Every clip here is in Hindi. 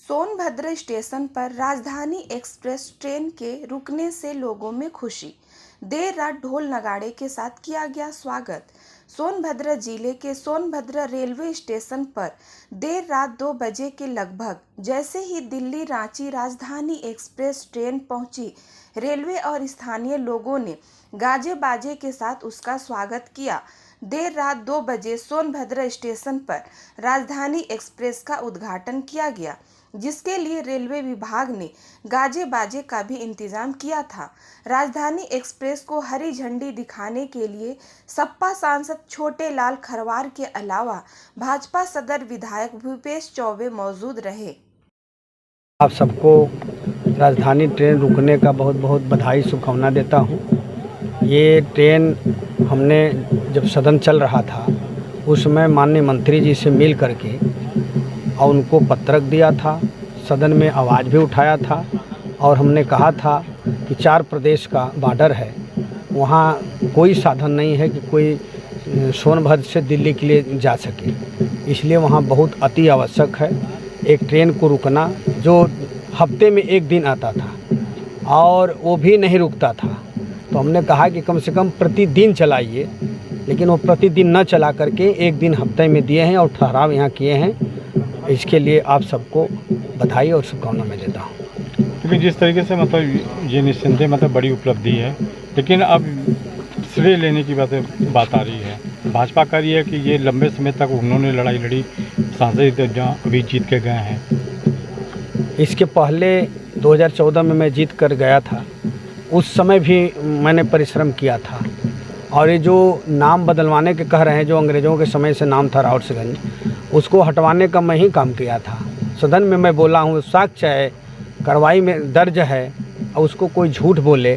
सोनभद्र स्टेशन पर राजधानी एक्सप्रेस ट्रेन के रुकने से लोगों में खुशी। देर रात ढोल नगाड़े के साथ किया गया स्वागत। सोनभद्र जिले के सोनभद्र रेलवे स्टेशन पर देर रात 2 बजे के लगभग जैसे ही दिल्ली रांची राजधानी एक्सप्रेस ट्रेन पहुंची, रेलवे और स्थानीय लोगों ने गाजे बाजे के साथ उसका स्वागत किया। देर रात 2 बजे सोनभद्र स्टेशन पर राजधानी एक्सप्रेस का उद्घाटन किया गया, जिसके लिए रेलवे विभाग ने गाजे बाजे का भी इंतजाम किया था। राजधानी एक्सप्रेस को हरी झंडी दिखाने के लिए सपा सांसद छोटे लाल खरवार के अलावा भाजपा सदर विधायक भूपेश चौबे मौजूद रहे। आप सबको राजधानी ट्रेन रुकने का बहुत बहुत बधाई शुभकामना देता हूं। ये ट्रेन हमने जब सदन चल रहा था उस समय माननीय मंत्री जी से मिल करके और उनको पत्रक दिया था, सदन में आवाज़ भी उठाया था और हमने कहा था कि 4 प्रदेश का बॉर्डर है, वहाँ कोई साधन नहीं है कि कोई सोनभद्र से दिल्ली के लिए जा सके, इसलिए वहाँ बहुत अति आवश्यक है एक ट्रेन को रुकना जो हफ्ते में 1 दिन आता था और वो भी नहीं रुकता था। तो हमने कहा कि कम से कम प्रतिदिन चलाइए, लेकिन वो प्रतिदिन न चला करके 1 दिन हफ्ते में दिए हैं और ठहराव यहाँ किए हैं। इसके लिए आप सबको बधाई और शुभकामना मैं देता हूँ। क्योंकि जिस तरीके से मतलब ये निस्संदेह मतलब बड़ी उपलब्धि है, लेकिन अब श्रेय लेने की बात आ रही है। भाजपा का ये है कि ये लंबे समय तक उन्होंने लड़ाई लड़ी, सांसद जहाँ अभी जीत के गए हैं। इसके पहले 2014 में मैं जीत कर गया था, उस समय भी मैंने परिश्रम किया था। और ये जो नाम बदलवाने के कह रहे हैं, जो अंग्रेज़ों के समय से नाम था राउट्सगंज, उसको हटवाने का मैं ही काम किया था। सदन में मैं बोला हूँ, साक्ष्य है, कार्रवाई में दर्ज है, और उसको कोई झूठ बोले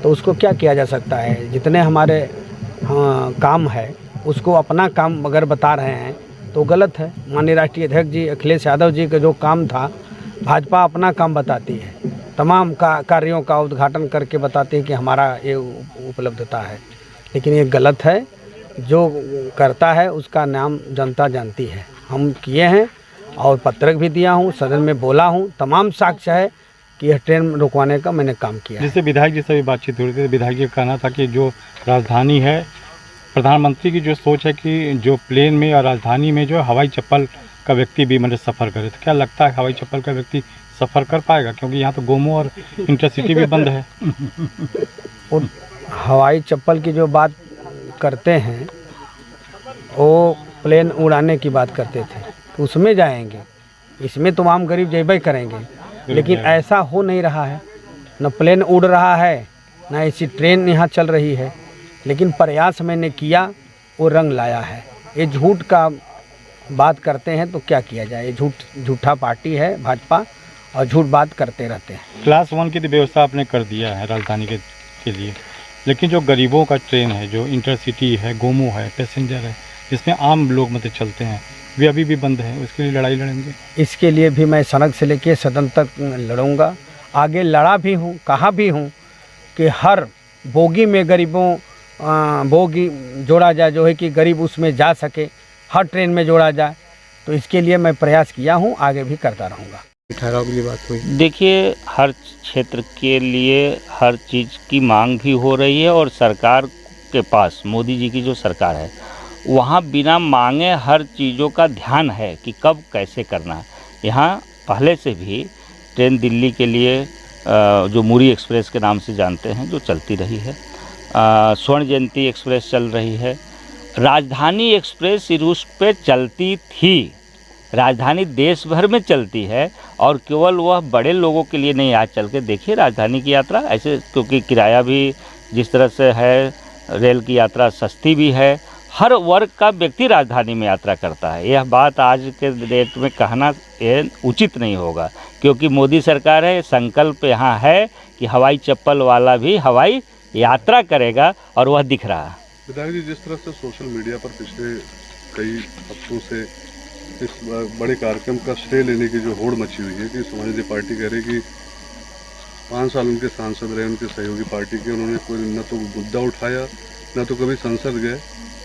तो उसको क्या किया जा सकता है। जितने हमारे काम है उसको अपना काम अगर बता रहे हैं तो गलत है। माननीय राष्ट्रीय अध्यक्ष जी अखिलेश यादव जी का जो काम था, भाजपा अपना काम बताती है, तमाम कार्यों का उद्घाटन करके बताती है कि हमारा ये उपलब्धता है, लेकिन ये गलत है। जो करता है उसका नाम जनता जानती है। हम किए हैं और पत्रक भी दिया हूँ, सदन में बोला हूँ, तमाम साक्ष्य है कि यह ट्रेन रुकवाने का मैंने काम किया। जैसे विधायक जी से भी बातचीत हो रही थी, विधायक जी का कहना था कि जो राजधानी है, प्रधानमंत्री की जो सोच है कि जो प्लेन में और राजधानी में जो हवाई चप्पल का व्यक्ति भी मतलब सफ़र करे, तो क्या लगता है हवाई चप्पल का व्यक्ति सफ़र कर पाएगा? क्योंकि यहाँ तो गोमो और इंटरसिटी भी बंद है। और हवाई चप्पल की जो बात करते हैं वो प्लेन उड़ाने की बात करते थे, तो उसमें जाएंगे, इसमें तो आम गरीब जेबे करेंगे, लेकिन ऐसा हो नहीं रहा है। न प्लेन उड़ रहा है, न ऐसी ट्रेन यहाँ चल रही है, लेकिन प्रयास मैंने किया, वो रंग लाया है। ये झूठ का बात करते हैं तो क्या किया जाए। ये झूठा पार्टी है भाजपा और झूठ बात करते रहते हैं। क्लास 1 की व्यवस्था आपने कर दिया है राजधानी के लिए, लेकिन जो गरीबों का ट्रेन है, जो इंटरसिटी है, गोमो है, पैसेंजर है, जिसमें आम लोग मतलब चलते हैं, वे अभी भी बंद है। उसके लिए लड़ाई लड़ेंगे। इसके लिए भी मैं सड़क से लेके सदन तक लड़ूंगा। आगे लड़ा भी हूँ, कहा भी हूँ कि हर बोगी में गरीबों बोगी जोड़ा जाए, जो है कि गरीब उसमें जा सके, हर ट्रेन में जोड़ा जाए। तो इसके लिए मैं प्रयास किया हूँ, आगे भी करता रहूँगा। ठहराव की बात हुई। देखिए, हर क्षेत्र के लिए हर चीज़ की मांग भी हो रही है और सरकार के पास, मोदी जी की जो सरकार है, वहाँ बिना मांगे हर चीज़ों का ध्यान है कि कब कैसे करना है। यहाँ पहले से भी ट्रेन दिल्ली के लिए जो मुरी एक्सप्रेस के नाम से जानते हैं, जो चलती रही है। स्वर्ण जयंती एक्सप्रेस चल रही है। राजधानी एक्सप्रेस इस रूट पे चलती थी। राजधानी देश भर में चलती है और केवल वह बड़े लोगों के लिए नहीं। आज चल के देखिए राजधानी की यात्रा ऐसे, क्योंकि किराया भी जिस तरह से है, रेल की यात्रा सस्ती भी है, हर वर्ग का व्यक्ति राजधानी में यात्रा करता है। यह बात आज के डेट में कहना उचित नहीं होगा, क्योंकि मोदी सरकार है, संकल्प यहाँ है कि हवाई चप्पल वाला भी हवाई यात्रा करेगा और वह दिख रहा है। विधायक जी, जिस तरह से सोशल मीडिया पर पिछले कई हफ्तों से इस बड़े कार्यक्रम का श्रेय लेने की जो होड़ मची हुई है कि समाजवादी पार्टी कह रही कि 5 साल उनके सांसद रहे, उनके सहयोगी पार्टी के, उन्होंने कोई न तो मुद्दा उठाया, न तो कभी संसद गए,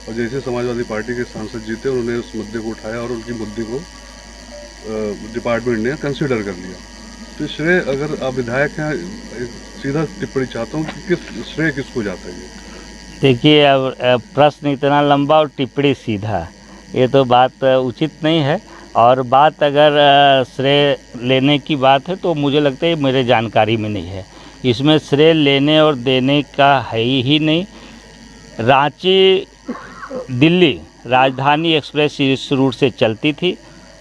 और जैसे समाजवादी पार्टी के सांसद जीते उन्होंने उस मुद्दे को उठाया और उनकी मुद्दे को डिपार्टमेंट ने कंसिडर कर लिया। तो श्रेय, अगर आप विधायक हैं, एक सीधा टिप्पणी चाहता हूँ कि किस श्रेय किसको जाता है ये? देखिए, अब प्रश्न इतना लंबा और टिप्पणी सीधा, ये तो बात उचित नहीं है। और बात अगर श्रेय लेने की बात है तो मुझे लगता है मेरे जानकारी में नहीं है। इसमें श्रेय लेने और देने का है ही नहीं। रांची दिल्ली राजधानी एक्सप्रेस इस रूट से चलती थी।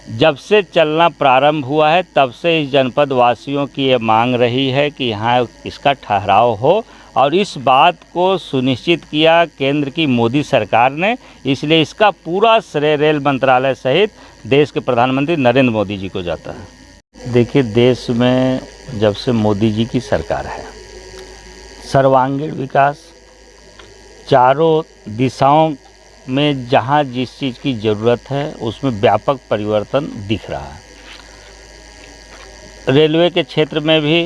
जब से चलना प्रारंभ हुआ है तब से इस जनपद वासियों की ये मांग रही है कि यहाँ इसका ठहराव हो, और इस बात को सुनिश्चित किया केंद्र की मोदी सरकार ने। इसलिए इसका पूरा श्रेय रेल मंत्रालय सहित देश के प्रधानमंत्री नरेंद्र मोदी जी को जाता है। देखिए, देश में जब से मोदी जी की सरकार है, सर्वांगीण विकास, चारों दिशाओं में जहाँ जिस चीज़ की ज़रूरत है उसमें व्यापक परिवर्तन दिख रहा है। रेलवे के क्षेत्र में भी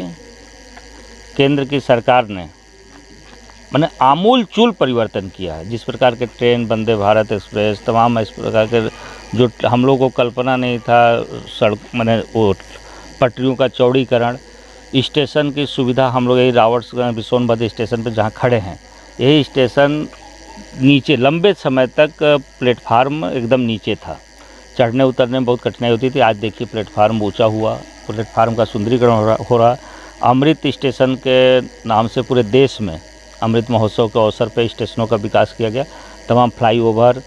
केंद्र की सरकार ने मैंने आमूल चूल परिवर्तन किया है। जिस प्रकार के ट्रेन, वंदे भारत एक्सप्रेस, तमाम इस प्रकार के जो हम लोग को कल्पना नहीं था, सड़क मैंने वो पटरियों का चौड़ीकरण, स्टेशन की सुविधा, हम लोग यही रावटसगंज सोनभद्र स्टेशन पर जहाँ खड़े हैं, यही स्टेशन नीचे लंबे समय तक प्लेटफार्म एकदम नीचे था, चढ़ने उतरने में बहुत कठिनाई होती थी। आज देखिए प्लेटफार्म ऊंचा हुआ, प्लेटफार्म का सुंदरीकरण हो रहा। अमृत स्टेशन के नाम से पूरे देश में अमृत महोत्सव के अवसर पर स्टेशनों का विकास किया गया। तमाम फ्लाईओवर,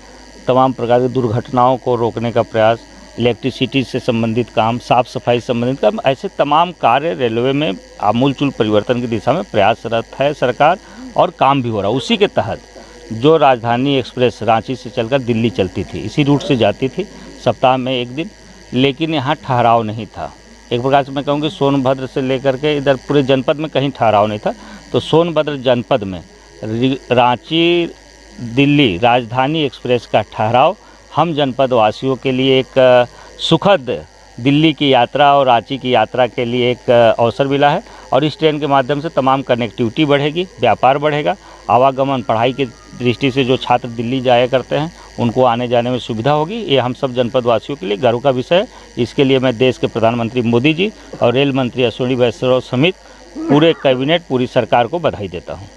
तमाम प्रकार की दुर्घटनाओं को रोकने का प्रयास, इलेक्ट्रिसिटी से संबंधित काम, साफ़ सफाई से संबंधित काम, ऐसे तमाम कार्य रेलवे में आमूलचूल परिवर्तन की दिशा में प्रयासरत है सरकार, और काम भी हो रहा। उसी के तहत जो राजधानी एक्सप्रेस रांची से चलकर दिल्ली चलती थी, इसी रूट से जाती थी सप्ताह में एक दिन, लेकिन यहाँ ठहराव नहीं था। एक प्रकार से मैं कहूँ कि सोनभद्र से लेकर के इधर पूरे जनपद में कहीं ठहराव नहीं था। तो सोनभद्र जनपद में रांची दिल्ली राजधानी एक्सप्रेस का ठहराव हम जनपद वासियों के लिए एक सुखद दिल्ली की यात्रा और रांची की यात्रा के लिए एक अवसर मिला है। और इस ट्रेन के माध्यम से तमाम कनेक्टिविटी बढ़ेगी, व्यापार बढ़ेगा, आवागमन, पढ़ाई की दृष्टि से जो छात्र दिल्ली जाया करते हैं उनको आने जाने में सुविधा होगी। ये हम सब जनपद वासियों के लिए गर्व का विषय है। इसके लिए मैं देश के प्रधानमंत्री मोदी जी और रेल मंत्री अश्विनी वैष्णव समेत पूरे कैबिनेट, पूरी सरकार को बधाई देता हूँ।